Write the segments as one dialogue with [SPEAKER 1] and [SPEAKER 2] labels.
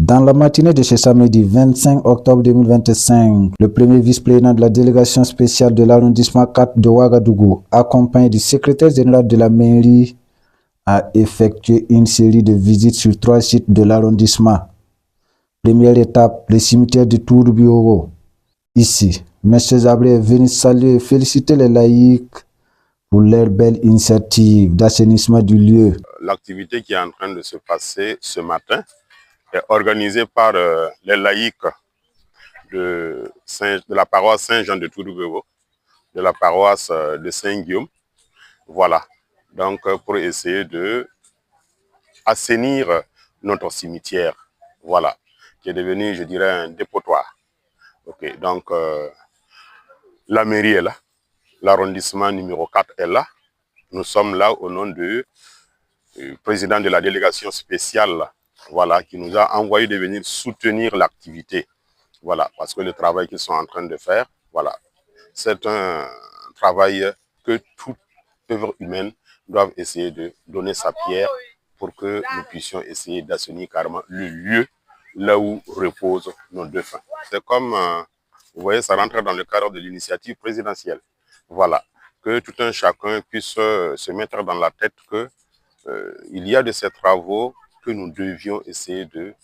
[SPEAKER 1] Dans la matinée de ce samedi 25 octobre 2025, le premier vice-président de la délégation spéciale de l'arrondissement 4 de Ouagadougou, accompagné du secrétaire général de la mairie, a effectué une série de visites sur 3 sites de l'arrondissement. Première étape, le cimetière de Tourbioro. Ici, M. Zabré est venu saluer et féliciter les laïcs pour leur belle initiative d'assainissement du lieu.
[SPEAKER 2] L'activité qui est en train de se passer ce matin est organisée par les laïcs de la paroisse Saint-Jean de Tourbioro, de la paroisse de Saint-Guillaume. Voilà, donc pour essayer de assainir notre cimetière, voilà, qui est devenu, je dirais, un dépotoir. Ok, donc la mairie est là, l'arrondissement numéro 4 est là. Nous sommes là au nom du président de la délégation spéciale, voilà, qui nous a envoyé de venir soutenir l'activité, voilà, parce que le travail qu'ils sont en train de faire, voilà, c'est un travail que toute œuvre humaine doit essayer de donner sa pierre pour que nous puissions essayer d'assainir carrément le lieu là où reposent nos défunts. C'est comme, vous voyez, ça rentre dans le cadre de l'initiative présidentielle. Voilà, que tout un chacun puisse se mettre dans la tête que il y a de ces travaux que nous devions essayer de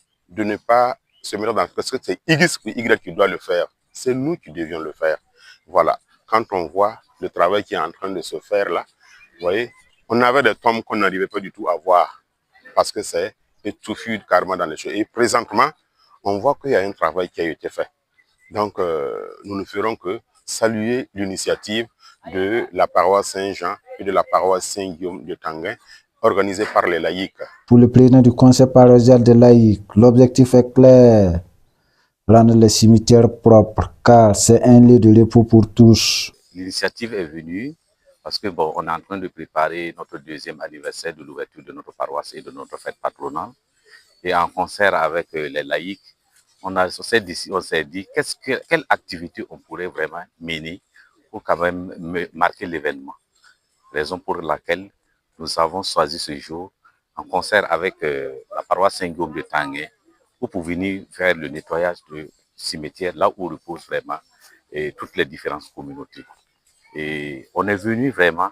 [SPEAKER 2] ne pas se mettre dans... Parce que c'est X ou Y qui doit le faire. C'est nous qui devions le faire. Voilà. Quand on voit le travail qui est en train de se faire là, vous voyez, on avait des tombes qu'on n'arrivait pas du tout à voir parce que c'est étouffé carrément dans les choses. Et présentement, on voit qu'il y a un travail qui a été fait. Donc, nous ne ferons que saluer l'initiative de la paroisse Saint-Jean et de la paroisse Saint-Guillaume de Tanguin, organisée par les laïcs.
[SPEAKER 1] Pour le président du conseil paroissial des laïcs, l'objectif est clair: rendre les cimetières propres, car c'est un lieu de repos pour tous.
[SPEAKER 3] L'initiative est venue parce que bon, on est en train de préparer notre 2e anniversaire de l'ouverture de notre paroisse et de notre fête patronale. Et en concert avec les laïcs, on s'est dit quelle activité on pourrait vraiment mener pour quand même marquer l'événement. Raison pour laquelle nous avons choisi ce jour en concert avec la paroisse Saint-Guillaume de Tanguin pour venir faire le nettoyage du cimetière là où reposent vraiment toutes les différentes communautés. Et on est venu vraiment,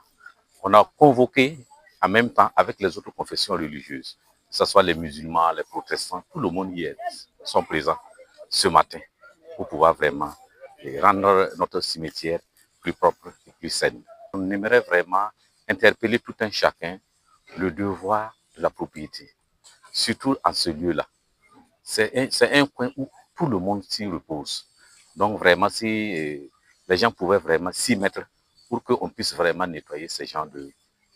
[SPEAKER 3] on a convoqué en même temps avec les autres confessions religieuses, que ce soit les musulmans, les protestants, tout le monde y est, sont présents ce matin pour pouvoir vraiment rendre notre cimetière plus propre et plus saine. On aimerait vraiment interpeller tout un chacun le devoir de la propriété, surtout en ce lieu-là. C'est un coin où tout le monde s'y repose. Donc vraiment, si les gens pouvaient vraiment s'y mettre pour qu'on puisse vraiment nettoyer ces genres de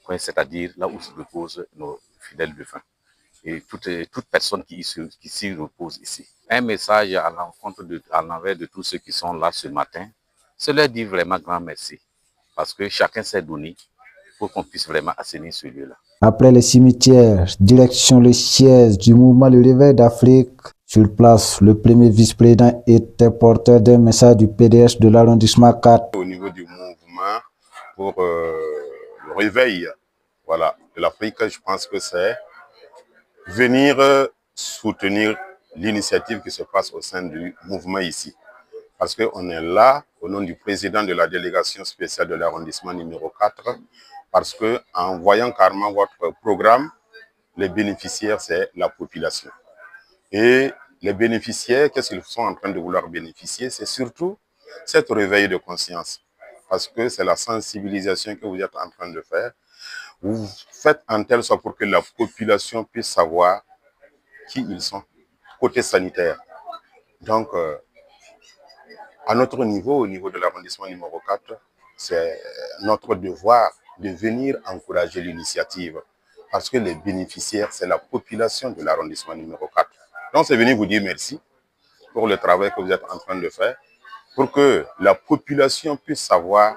[SPEAKER 3] coins, c'est-à-dire là où se reposent nos fidèles défunts et toute personne qui s'y repose ici. Un message à l'envers de tous ceux qui sont là ce matin, c'est leur dire vraiment grand merci, parce que chacun s'est donné pour qu'on puisse vraiment assainir ce lieu-là.
[SPEAKER 1] Après les cimetières, direction le siège du mouvement Le Réveil d'Afrique. Sur place, le premier vice-président était porteur d'un message du PDS de l'arrondissement 4.
[SPEAKER 2] Au niveau du mouvement pour le réveil, voilà, de l'Afrique, je pense que c'est venir soutenir l'initiative qui se passe au sein du mouvement ici. Parce qu'on est là au nom du président de la délégation spéciale de l'arrondissement numéro 4, parce qu'en voyant carrément votre programme, les bénéficiaires, c'est la population. Et les bénéficiaires, qu'est-ce qu'ils sont en train de vouloir bénéficier? C'est surtout cette réveil de conscience. Parce que c'est la sensibilisation que vous êtes en train de faire. Vous faites en telle sorte pour que la population puisse savoir qui ils sont, côté sanitaire. Donc, à notre niveau, au niveau de l'arrondissement numéro 4, c'est notre devoir de venir encourager l'initiative. Parce que les bénéficiaires, c'est la population de l'arrondissement numéro 4. Donc, c'est venu vous dire merci pour le travail que vous êtes en train de faire, pour que la population puisse savoir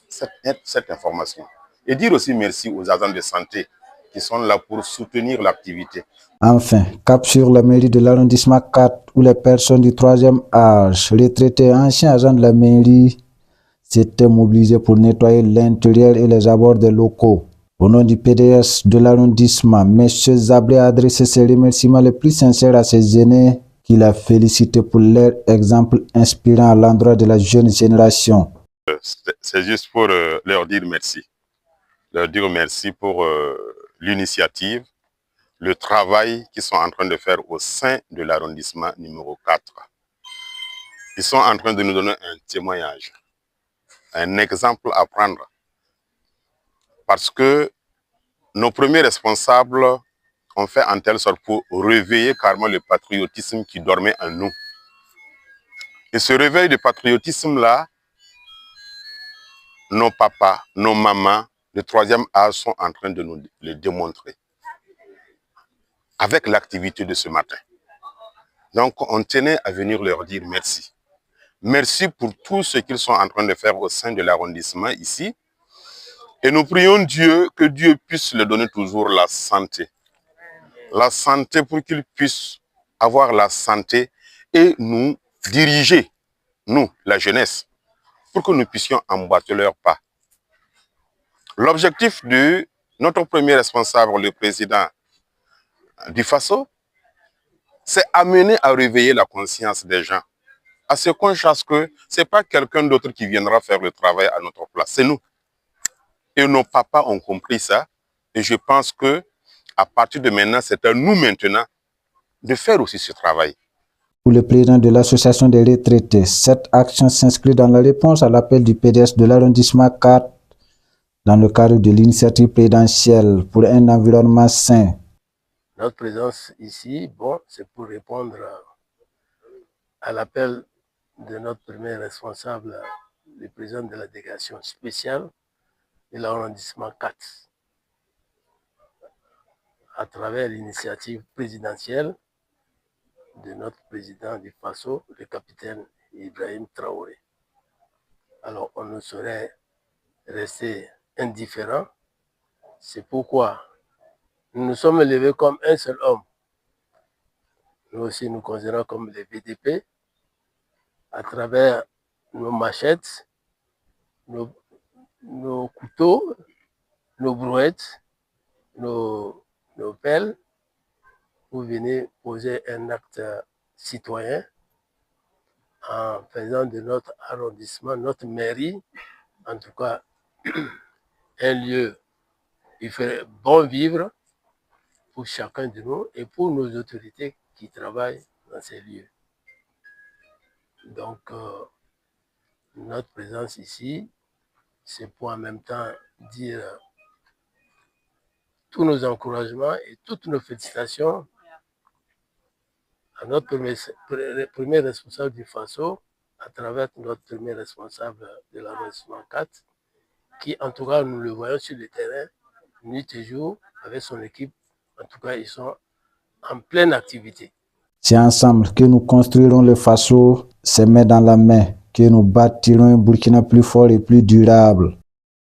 [SPEAKER 2] cette information. Et dire aussi merci aux agents de santé qui sont là pour soutenir l'activité.
[SPEAKER 1] Enfin, cap sur la mairie de l'arrondissement 4, où les personnes du 3e âge, retraités et anciens agents de la mairie, s'étaient mobilisés pour nettoyer l'intérieur et les abords des locaux. Au nom du PDS de l'arrondissement, M. Zablé a adressé ses remerciements les plus sincères à ses aînés qu'il a félicités pour leur exemple inspirant à l'endroit de la jeune génération.
[SPEAKER 2] C'est juste pour leur dire merci. Leur dire merci pour l'initiative, le travail qu'ils sont en train de faire au sein de l'arrondissement numéro 4. Ils sont en train de nous donner un témoignage, un exemple à prendre. Parce que nos premiers responsables ont fait en telle sorte pour réveiller carrément le patriotisme qui dormait en nous. Et ce réveil de patriotisme-là, nos papas, nos mamans, le troisième âge sont en train de nous le démontrer. Avec l'activité de ce matin. Donc, on tenait à venir leur dire merci. Merci pour tout ce qu'ils sont en train de faire au sein de l'arrondissement ici. Et nous prions Dieu que Dieu puisse leur donner toujours la santé. La santé pour qu'ils puissent avoir la santé et nous diriger, nous, la jeunesse, pour que nous puissions emboîter leurs pas. L'objectif de notre premier responsable, le président du FASO, c'est amener à réveiller la conscience des gens. À ce qu'on sache que ce n'est pas quelqu'un d'autre qui viendra faire le travail à notre place, c'est nous. Et nos papas ont compris ça. Et je pense que à partir de maintenant, c'est à nous maintenant de faire aussi ce travail.
[SPEAKER 1] Pour le président de l'association des retraités, cette action s'inscrit dans la réponse à l'appel du PDS de l'arrondissement 4 dans le cadre de l'initiative présidentielle pour un environnement sain.
[SPEAKER 4] Notre présence ici, bon, c'est pour répondre à l'appel de notre premier responsable, le président de la délégation spéciale de l'arrondissement 4, à travers l'initiative présidentielle de notre président du FASO, le capitaine Ibrahim Traoré. Alors, on ne saurait rester indifférent. C'est pourquoi nous nous sommes levés comme un seul homme. Nous aussi, nous considérons comme les VDP, à travers nos machettes, nos couteaux, nos brouettes, nos pelles, pour venir poser un acte citoyen en faisant de notre arrondissement, notre mairie, en tout cas, un lieu il fait bon vivre pour chacun de nous et pour nos autorités qui travaillent dans ces lieux. Donc, notre présence ici, c'est pour en même temps dire tous nos encouragements et toutes nos félicitations à notre premier responsable du FASO, à travers notre premier responsable de l'arrondissement 4, qui, en tout cas, nous le voyons sur le terrain, nuit et jour, avec son équipe. En tout cas, ils sont en pleine activité.
[SPEAKER 1] C'est ensemble que nous construirons le FASO, c'est main dans la main, que nous bâtirons un Burkina plus fort et plus durable.